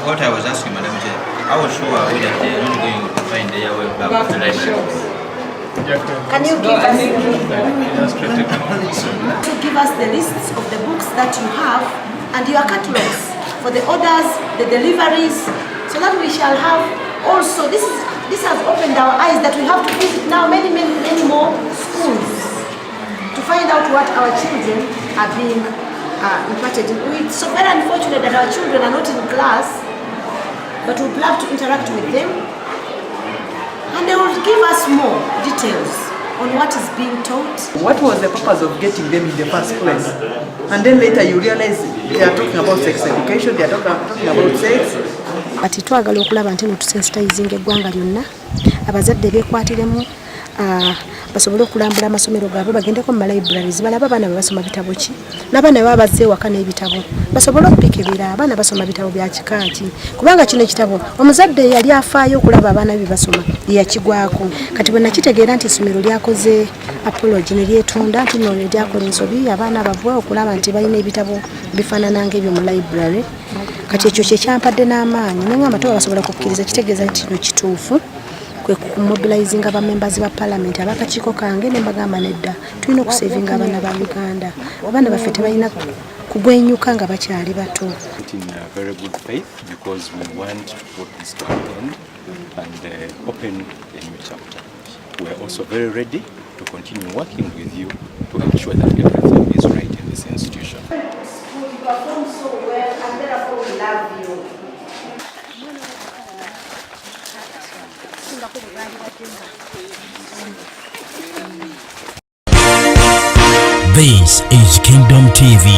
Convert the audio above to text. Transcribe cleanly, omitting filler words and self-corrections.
what I was asking, Madam Chair, I was sure that they are not going to find their way back to the library. Can you give us the lists of the books that you have and your catalogs for the orders, the deliveries, so that we shall have also, this has opened our eyes that we have to visit now many more schools to find out what our children are being imparted. It's so very unfortunate that our children are not in class, but we'd love to interact with them, and they will give us more details on what is being taught. What was the purpose of getting them in the first place? And then later you realize they are talking about sex education, they are talking about sex. Kati twagala okulaba nti tusensitizing eggwanga lyonna abazadde bekwatiremu basobole okulambula amasomero gaabwe bagendeko mu libraries balaba abaana basoma bitabo ki n'abaana baba bazze ewaka n'ebitabo basobole okubikebera abaana basoma bitabo bya kikaaki kubanga kino ekitabo omuzadde yali afaayo okulaba abaana be basoma yakigwako kati bwe nakitegeera nti essomero lyakoze apology ne lyetonda nti nno lyakola ensobi abaana bavwe okulaba nti balina ebitabo bifaanana ng'ebyo mu library kati ekyo kyekyamadde n'amaanyi naye amatoba basobola kukkiriza kitegeeza nti kino kituufu kwe kumobilizing aba members ba parliament abakakiiko kange ne mbagamba nedda tulina okusavinga abaana ba Uganda abaana baffe tebalina kugwenyuka nga bakyali bato. In very good faith because we want to put this to an end and open a new chapter. We are also very ready to continue working with you to ensure that everything is right in this institution. You perform so well and therefore we love you. This is Kingdom TV.